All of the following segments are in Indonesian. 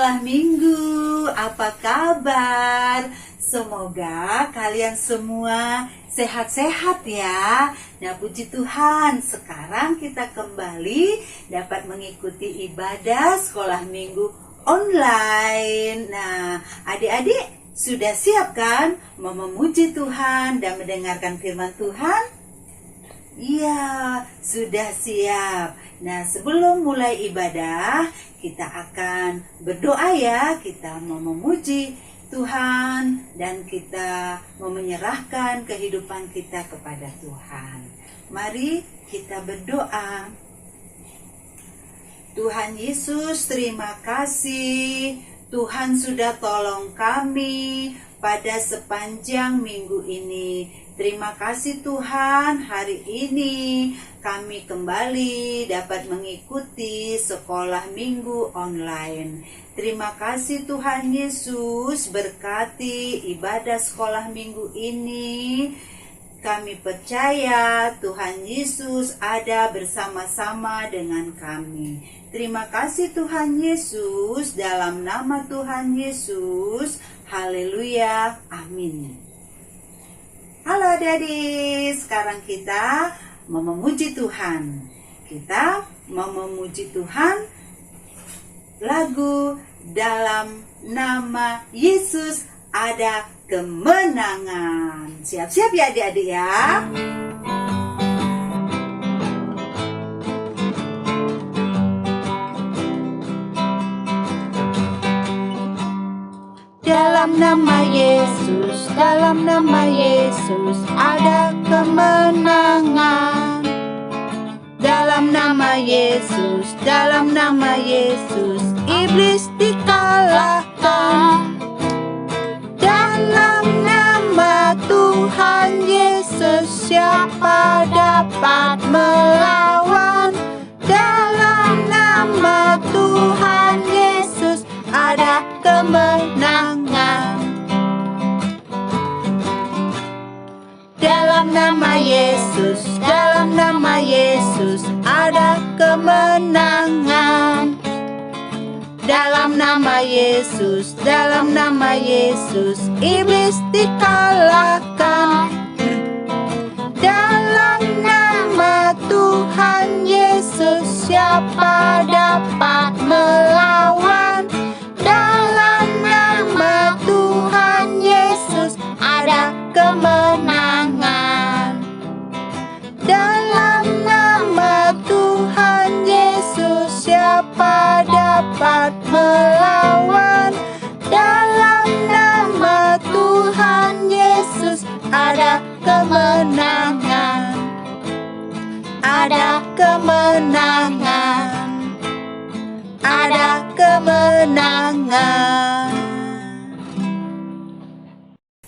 sekolah minggu, apa kabar? Semoga kalian semua sehat-sehat ya. Nah, puji Tuhan, sekarang kita kembali dapat mengikuti ibadah sekolah minggu online. Nah, adik-adik sudah siap kan mau memuji Tuhan dan mendengarkan firman Tuhan? Iya, sudah siap. Nah, sebelum mulai ibadah, kita akan berdoa ya. Kita mau memuji Tuhan dan kita mau menyerahkan kehidupan kita kepada Tuhan. Mari kita berdoa. Tuhan Yesus, terima kasih. Tuhan sudah tolong kami pada sepanjang minggu ini. Terima kasih Tuhan, hari ini kami kembali dapat mengikuti sekolah minggu online. Terima kasih Tuhan Yesus, berkati ibadah sekolah minggu ini. Kami percaya Tuhan Yesus ada bersama-sama dengan kami. Terima kasih Tuhan Yesus, dalam nama Tuhan Yesus. Haleluya, amin. Halo adik-adik, sekarang kita mau memuji Tuhan. Kita mau memuji Tuhan lagu dalam nama Yesus ada kemenangan. Siap-siap ya adik-adik ya. Dalam nama Yesus, dalam nama Yesus ada kemenangan. Dalam nama Yesus, dalam nama Yesus iblis dikalahkan. Dalam nama Tuhan Yesus siapa dapat melawan? Dalam nama Tuhan Yesus ada kemenangan. Dalam nama Yesus, dalam nama Yesus ada kemenangan. Dalam nama Yesus, dalam nama Yesus iblis dikalahkan. Dalam nama Tuhan Yesus siapa dapat melawan? Dalam nama Tuhan Yesus ada kemenangan. Dalam nama Tuhan Yesus siapa dapat melawan? Dalam nama Tuhan Yesus ada kemenangan. Ada kemenangan. Ada kemenangan.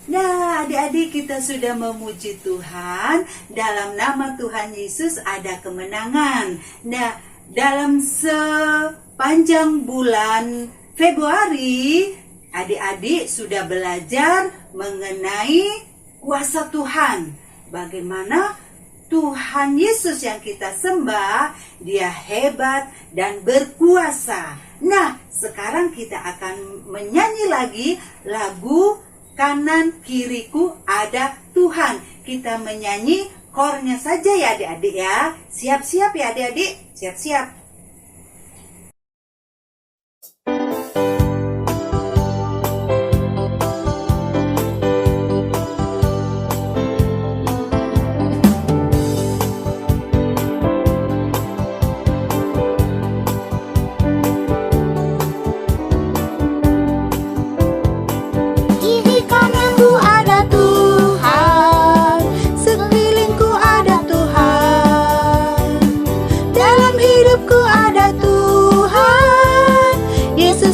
Nah, adik-adik kita sudah memuji Tuhan. Dalam nama Tuhan Yesus ada kemenangan. Nah, dalam sepanjang bulan Februari, adik-adik sudah belajar mengenai kuasa Tuhan. Bagaimana Tuhan Yesus yang kita sembah, Dia hebat dan berkuasa. Nah, sekarang kita akan menyanyi lagi lagu Kanan Kiriku Ada Tuhan. Kita menyanyi kornya saja ya adik-adik ya. Siap-siap ya adik-adik, siap-siap.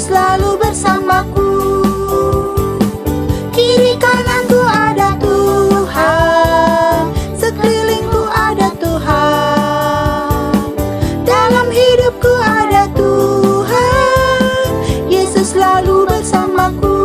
Selalu bersamaku, kiri kananku ada Tuhan, sekelilingku ada Tuhan, dalam hidupku ada Tuhan, Yesus selalu bersamaku.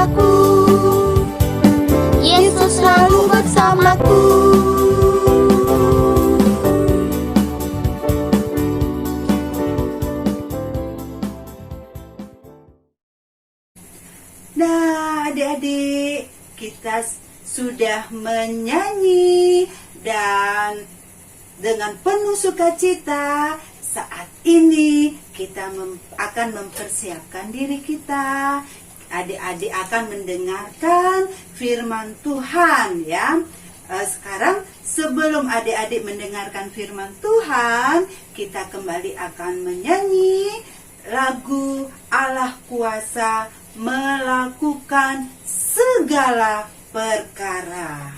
bersamaku. Yesus selalu bersamaku. Nah, adik-adik, kita sudah menyanyi dan dengan penuh sukacita saat ini kita akan mempersiapkan diri kita. Adik-adik akan mendengarkan firman Tuhan ya. Sekarang sebelum adik-adik mendengarkan firman Tuhan, kita kembali akan menyanyi lagu Allah Kuasa melakukan segala perkara.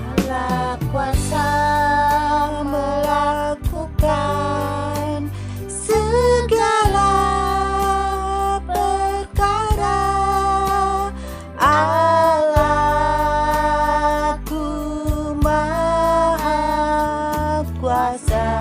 Allah kuasa melakukan segala perkara. Allahku Maha Kuasa.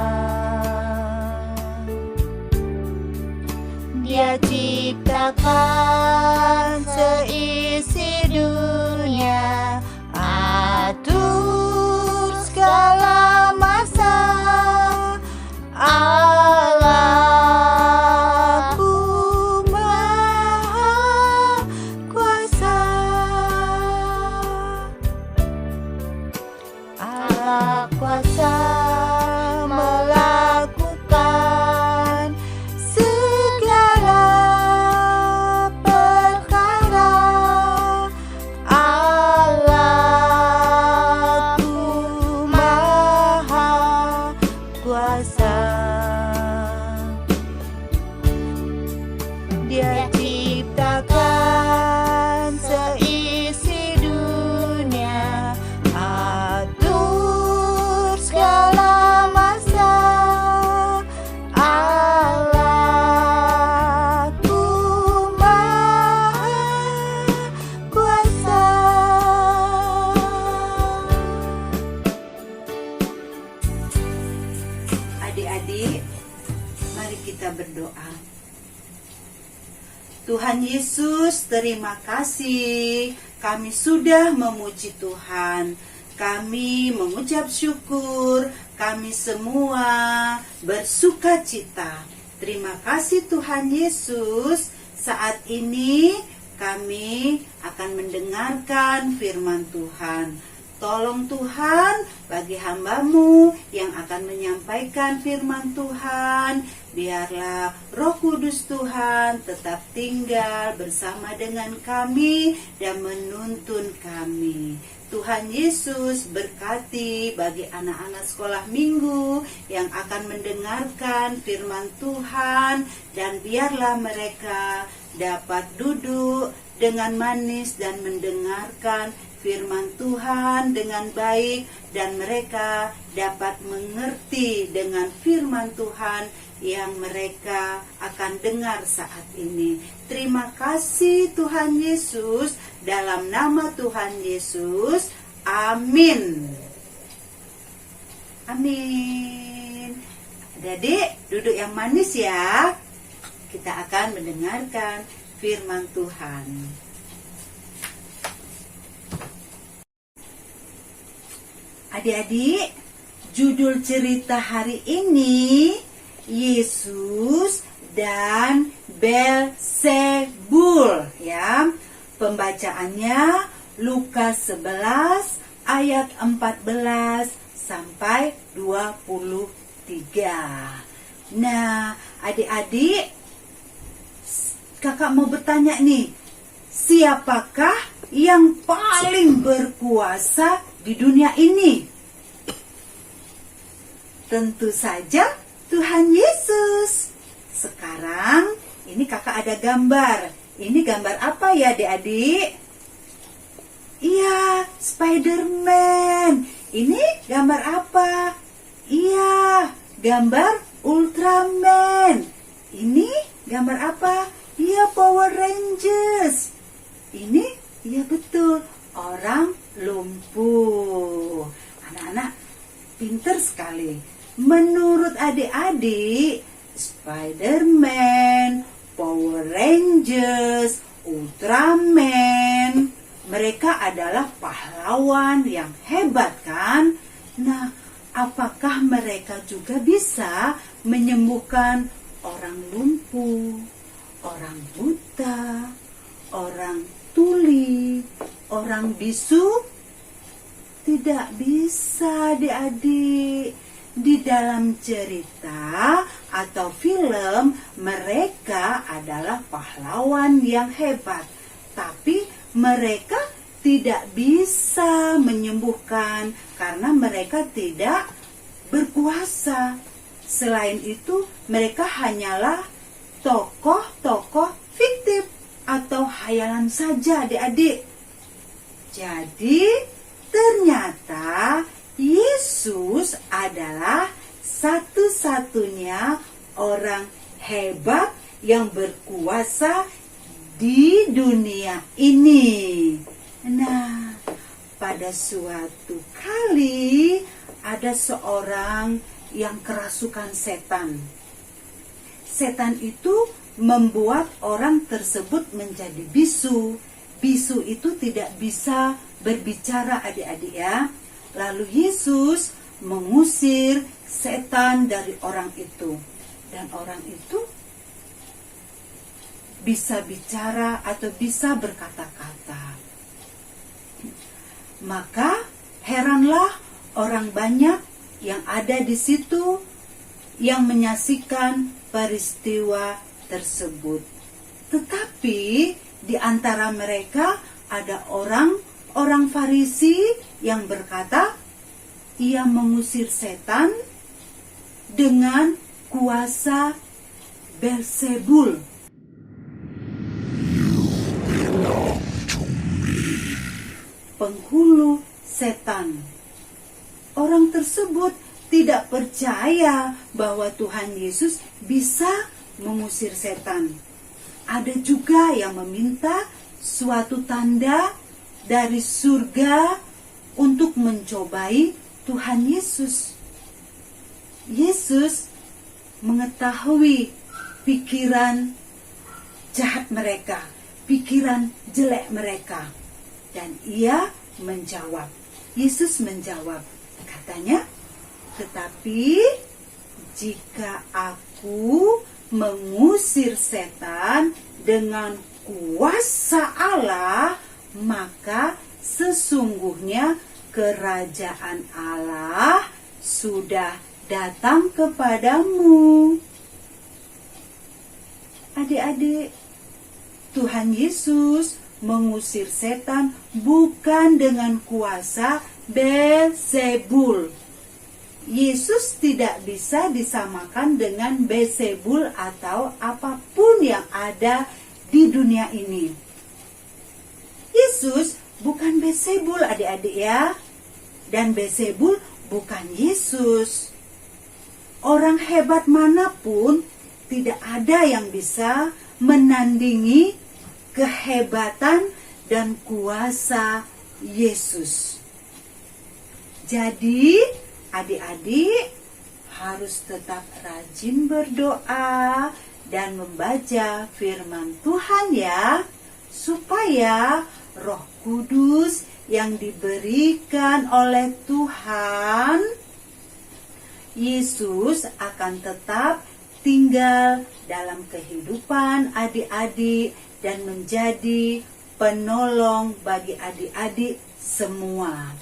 Dia ciptakan seisi dunia, atur segala masa. Allahku Maha Kuasa. Allah kuasa melakukan segala perkara. Allahku Maha Kuasa. Dia ciptakan seisi dunia, atur segala masa. Allahku Maha Kuasa. Adik-adik, mari kita berdoa. Tuhan Yesus, terima kasih. Kami sudah memuji Tuhan. Kami mengucap syukur. Kami semua bersuka cita. Terima kasih Tuhan Yesus. Saat ini kami akan mendengarkan firman Tuhan. Tolong Tuhan bagi hamba-Mu yang akan menyampaikan firman Tuhan. Biarlah Roh Kudus Tuhan tetap tinggal bersama dengan kami dan menuntun kami. Tuhan Yesus berkati bagi anak-anak sekolah minggu yang akan mendengarkan firman Tuhan. Dan biarlah mereka dapat duduk dengan manis dan mendengarkan firman Tuhan dengan baik, dan mereka dapat mengerti dengan firman Tuhan yang mereka akan dengar saat ini. Terima kasih Tuhan Yesus, dalam nama Tuhan Yesus, amin. Amin. Adik-adik, duduk yang manis ya. Kita akan mendengarkan firman Tuhan. Adik-adik, judul cerita hari ini Yesus dan Beelzebul ya. Pembacaannya Lukas 11 ayat 14 sampai 23. Nah, adik-adik, kakak mau bertanya nih, siapakah yang paling berkuasa di dunia ini? Tentu saja Tuhan Yesus. Sekarang ini kakak ada gambar. Ini gambar apa ya adik-adik? Iya, Spider-Man. Ini gambar apa? Iya, gambar Ultraman. Ini gambar apa? Ya, Power Rangers. Ini, ya betul, orang lumpuh. Anak-anak pinter sekali. Menurut adik-adik, Spider-Man, Power Rangers, Ultraman, mereka adalah pahlawan yang hebat kan? Nah, apakah mereka juga bisa menyembuhkan orang lumpuh, orang buta, orang tuli, orang bisu? Tidak bisa, adik-adik. Di dalam cerita atau film, mereka adalah pahlawan yang hebat. Tapi mereka tidak bisa menyembuhkan karena mereka tidak berkuasa. Selain itu, mereka hanyalah tokoh-tokoh fiktif atau khayalan saja, adik-adik. Jadi, ternyata Yesus adalah satu-satunya orang hebat yang berkuasa di dunia ini. Nah, pada suatu kali ada seorang yang kerasukan setan. Setan itu membuat orang tersebut menjadi bisu. Bisu itu tidak bisa berbicara, adik-adik ya. Lalu Yesus mengusir setan dari orang itu. Dan orang itu bisa bicara atau bisa berkata-kata. Maka heranlah orang banyak yang ada di situ yang menyaksikan peristiwa tersebut. Tetapi di antara mereka ada orang Farisi yang berkata, ia mengusir setan dengan kuasa Beelzebul. Penghulu setan. Orang tersebut tidak percaya bahwa Tuhan Yesus bisa mengusir setan. Ada juga yang meminta suatu tanda dari surga untuk mencobai Tuhan Yesus. Yesus mengetahui pikiran jahat mereka, pikiran jelek mereka. Dan ia menjawab. Yesus menjawab, katanya, tetapi jika aku mengusir setan dengan kuasa Allah, maka sesungguhnya kerajaan Allah sudah datang kepadamu. Adik-adik, Tuhan Yesus mengusir setan bukan dengan kuasa Beelzebul. Yesus tidak bisa disamakan dengan Beelzebul atau apapun yang ada di dunia ini. Yesus bukan Beelzebul, adik-adik ya. Dan Beelzebul bukan Yesus. Orang hebat manapun tidak ada yang bisa menandingi kehebatan dan kuasa Yesus. Jadi, adik-adik harus tetap rajin berdoa dan membaca firman Tuhan ya, supaya Roh Kudus yang diberikan oleh Tuhan Yesus akan tetap tinggal dalam kehidupan adik-adik dan menjadi penolong bagi adik-adik semua.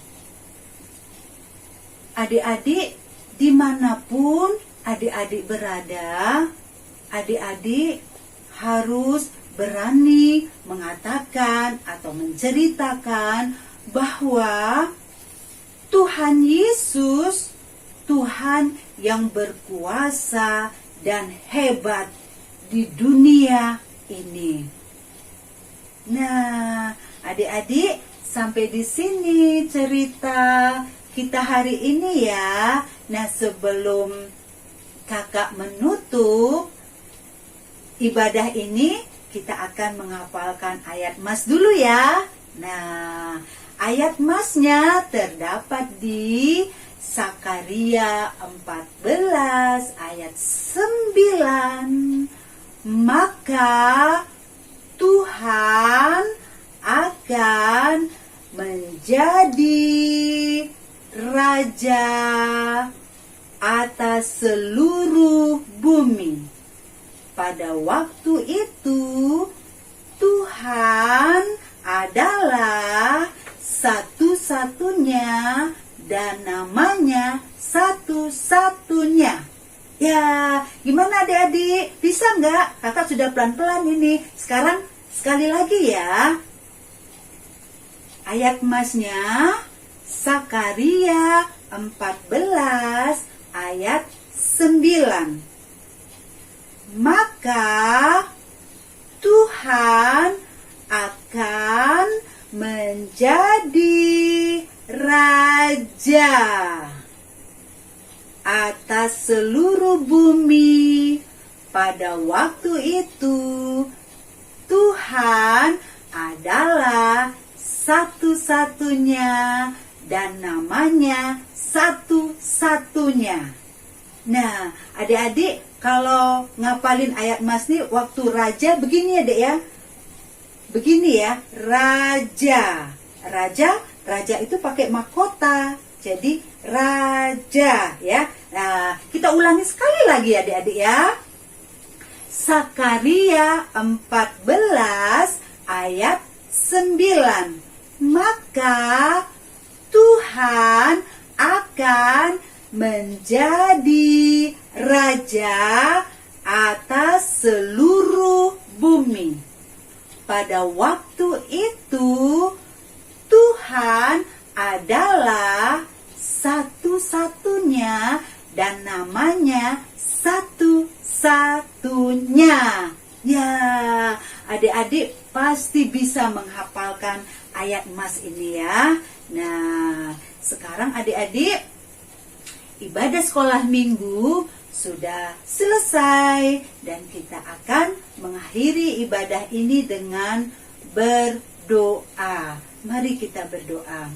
Adik-adik, dimanapun adik-adik berada, adik-adik harus berani mengatakan atau menceritakan bahwa Tuhan Yesus, Tuhan yang berkuasa dan hebat di dunia ini. Nah, adik-adik, sampai di sini cerita kita hari ini ya. Nah, sebelum kakak menutup, ibadah ini kita akan menghafalkan ayat mas dulu ya. Nah, ayat masnya terdapat di Sakaria 14 ayat 9. Maka Tuhan akan menjadi raja atas seluruh bumi. Pada waktu itu Tuhan adalah satu-satunya dan namanya satu-satunya. Ya, gimana adik-adik? Bisa nggak? Kakak sudah pelan-pelan ini. Sekarang sekali lagi ya. Ayat masnya Sakaria 14 ayat 9. Maka Tuhan akan menjadi raja atas seluruh bumi. Pada waktu itu Tuhan adalah satu-satunya dan namanya satu-satunya. Nah, adik-adik kalau ngapalin ayat mas nih waktu raja begini ya dek ya. Begini ya, raja. Raja itu pakai mahkota. Jadi raja ya. Nah, kita ulangi sekali lagi adik-adik ya. Sakaria 14 ayat 9. Maka Tuhan akan menjadi raja atas seluruh bumi. Pada waktu itu Tuhan adalah satu-satunya dan namanya satu-satunya. Ya, adik-adik pasti bisa menghafalkan ayat mas ini ya. Nah, sekarang adik-adik ibadah sekolah minggu sudah selesai dan kita akan mengakhiri ibadah ini dengan berdoa. Mari kita berdoa.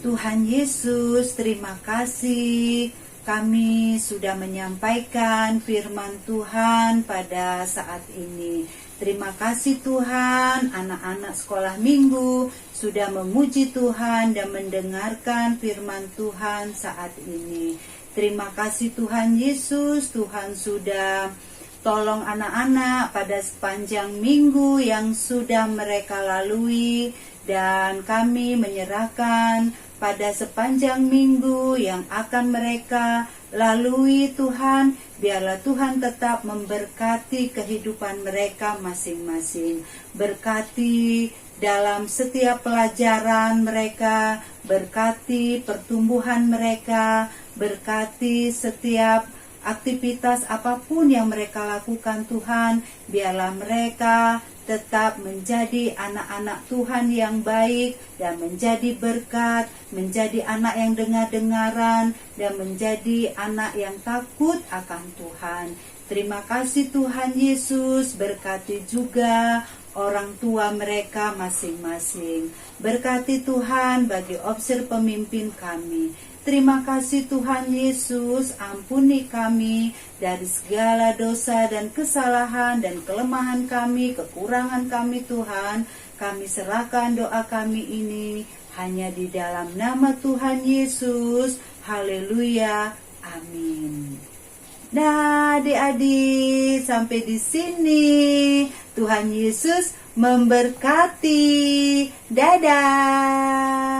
Tuhan Yesus, terima kasih kami sudah menyampaikan firman Tuhan pada saat ini. Terima kasih Tuhan, anak-anak sekolah minggu sudah memuji Tuhan dan mendengarkan firman Tuhan saat ini. Terima kasih Tuhan Yesus, Tuhan sudah tolong anak-anak pada sepanjang minggu yang sudah mereka lalui. Dan kami menyerahkan pada sepanjang minggu yang akan mereka lalui Tuhan. Biarlah Tuhan tetap memberkati kehidupan mereka masing-masing. Berkati dalam setiap pelajaran mereka, berkati pertumbuhan mereka, berkati setiap aktivitas apapun yang mereka lakukan Tuhan. Biarlah mereka tetap menjadi anak-anak Tuhan yang baik dan menjadi berkat, menjadi anak yang dengar-dengaran dan menjadi anak yang takut akan Tuhan. Terima kasih Tuhan Yesus, berkati juga orang tua mereka masing-masing. Berkati Tuhan bagi obser pemimpin kami. Terima kasih Tuhan Yesus, ampuni kami dari segala dosa dan kesalahan dan kelemahan kami, kekurangan kami Tuhan. Kami serahkan doa kami ini hanya di dalam nama Tuhan Yesus. Haleluya. Amin. Nah, adik-adik, sampai di sini. Tuhan Yesus memberkati. Dadah.